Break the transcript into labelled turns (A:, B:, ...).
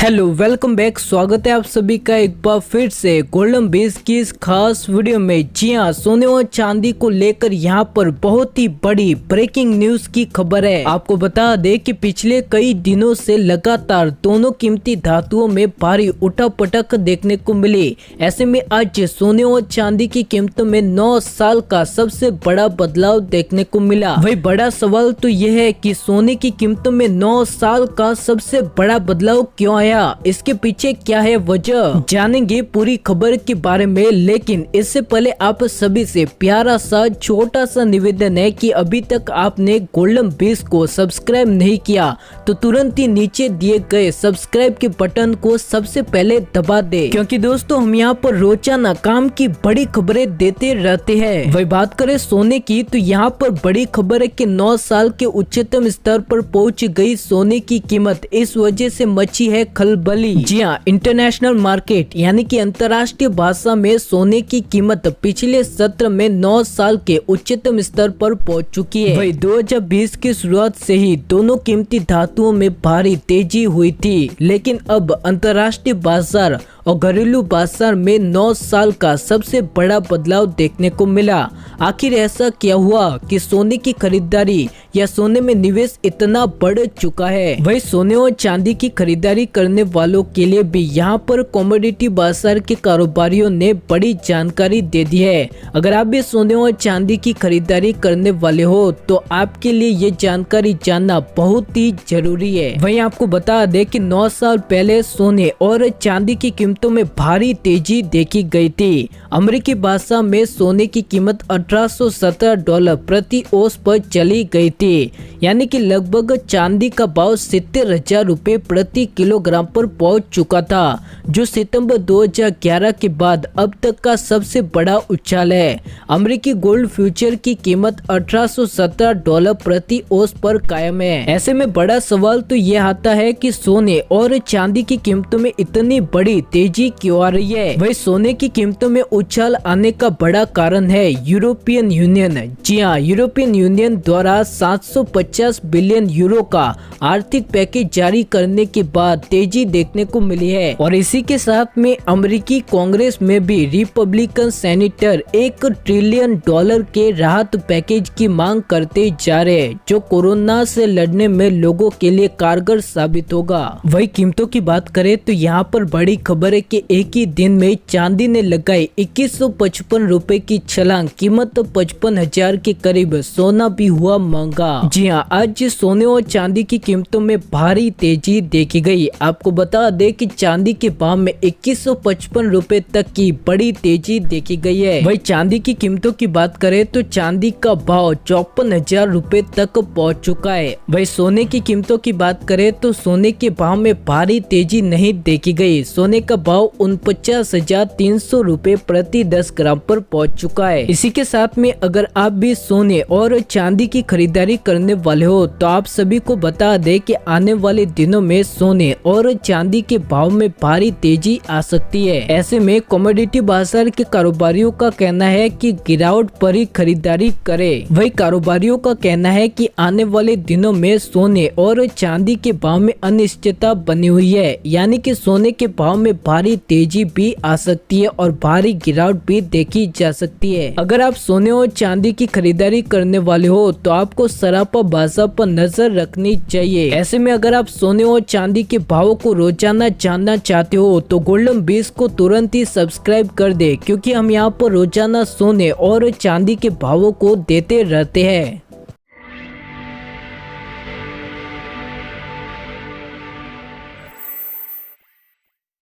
A: Hello welcome back. स्वागत है आप सभी का एक बार फिर से गोल्डन बेस की इस खास वीडियो में। जी हाँ, सोने और चांदी को लेकर यहाँ पर बहुत ही बड़ी ब्रेकिंग न्यूज की खबर है। आपको बता दें कि पिछले कई दिनों से लगातार दोनों कीमती धातुओं में भारी उठापटक देखने को मिली। ऐसे में आज सोने और चांदी की कीमतों में 9 साल का सबसे बड़ा बदलाव देखने को मिला। वही बड़ा सवाल तो यह है कि सोने की कीमतों में 9 साल का सबसे बड़ा बदलाव क्यों आया, इसके पीछे क्या है वजह, जानेंगे पूरी खबर के बारे में। लेकिन इससे पहले आप सभी से प्यारा सा छोटा सा निवेदन है कि अभी तक आपने गोल्डन बेस को सब्सक्राइब नहीं किया तो तुरंत ही नीचे दिए गए सब्सक्राइब के बटन को सबसे पहले दबा दे, क्योंकि दोस्तों हम यहाँ पर रोजाना काम की बड़ी खबरें देते रहते हैं। वही बात करें सोने की तो यहाँ पर बड़ी खबर है कि 9 साल के उच्चतम स्तर पर पहुंच गई सोने की कीमत। इस वजह से मची है खलबली। जी हाँ, इंटरनेशनल मार्केट यानी कि अंतर्राष्ट्रीय भाषा में सोने की कीमत पिछले सत्र में 9 साल के उच्चतम स्तर पर पहुंच चुकी है। वही 2020 की शुरुआत से ही दोनों कीमती धातुओं में भारी तेजी हुई थी, लेकिन अब अंतर्राष्ट्रीय बाजार और घरेलू बाजार में 9 साल का सबसे बड़ा बदलाव देखने को मिला। आखिर ऐसा क्या हुआ कि सोने की खरीदारी या सोने में निवेश इतना बढ़ चुका है। वही सोने और चांदी की खरीदारी करने वालों के लिए भी यहाँ पर कमोडिटी बाजार के कारोबारियों ने बड़ी जानकारी दे दी है। अगर आप भी सोने और चांदी की खरीदारी करने वाले हो तो आपके लिए ये जानकारी जानना बहुत ही जरूरी है। वहीं आपको बता दें कि 9 साल पहले सोने और चांदी की कीमतों में भारी तेजी देखी गई थी। अमेरिकी बाजार में सोने की कीमत $1817 प्रति औंस पर चली गई थी, यानी कि लगभग चांदी का भाव 70,000 रुपए प्रति किलोग्राम पर पहुंच चुका था, जो सितंबर 2011 के बाद अब तक का सबसे बड़ा उछाल है। अमेरिकी गोल्ड फ्यूचर की कीमत $1817 प्रति औंस पर कायम है। ऐसे में बड़ा सवाल तो यह आता है कि सोने और चांदी की कीमतों में इतनी बड़ी तेजी क्यों आ रही है। वही सोने की कीमतों में उछाल आने का बड़ा कारण है यूरोपियन यूनियन। जी हाँ, यूरोपियन यूनियन द्वारा 750 बिलियन यूरो का आर्थिक पैकेज जारी करने के बाद तेजी देखने को मिली है। और इसी के साथ में अमेरिकी कांग्रेस में भी रिपब्लिकन सेनेटर $1 ट्रिलियन के राहत पैकेज की मांग करते जा रहे हैं, जो कोरोना से लड़ने में लोगों के लिए कारगर साबित होगा। वही कीमतों की बात करें तो यहाँ पर बड़ी खबर है कि एक ही दिन में चांदी ने लगाई 2155 रुपए की छलांग, कीमत 55,000 के करीब। सोना भी हुआ महंगा। जी हाँ, आज सोने और चांदी की कीमतों में भारी तेजी देखी गई। आपको बता दें कि चांदी के भाव में 2155 रुपए तक की बड़ी तेजी देखी गई है। वही चांदी की कीमतों की बात करें तो चांदी का भाव 54,000 रुपए तक पहुंच चुका है। वही सोने की कीमतों की बात करें तो सोने के भाव में भारी तेजी नहीं देखी गई। सोने का भाव 49,300 रुपए प्रति 10 ग्राम पर पहुंच चुका है। इसी के साथ में अगर आप भी सोने और चांदी की खरीदारी करने वाले हो तो आप सभी को बता दें कि आने वाले दिनों में सोने और चांदी के भाव में भारी तेजी आ सकती है। ऐसे में कमोडिटी बाजार के कारोबारियों का कहना है कि गिरावट पर ही खरीदारी करें। वही कारोबारियों का कहना है कि आने वाले दिनों में सोने और चांदी के भाव में अनिश्चितता बनी हुई है, यानी कि सोने के भाव में भारी तेजी भी आ सकती है और भारी गिरावट भी देखी जा सकती है। अगर आप सोने और चांदी की खरीदारी करने वाले हो तो आपको सरापा बाजार पर नजर रखनी चाहिए। ऐसे में अगर आप सोने और चांदी के भावों को रोजाना जानना चाहते हो तो गोल्डन बेस को तुरंत ही सब्सक्राइब कर दे, क्योंकि हम यहाँ पर रोजाना सोने और चांदी के भावों को देते रहते हैं।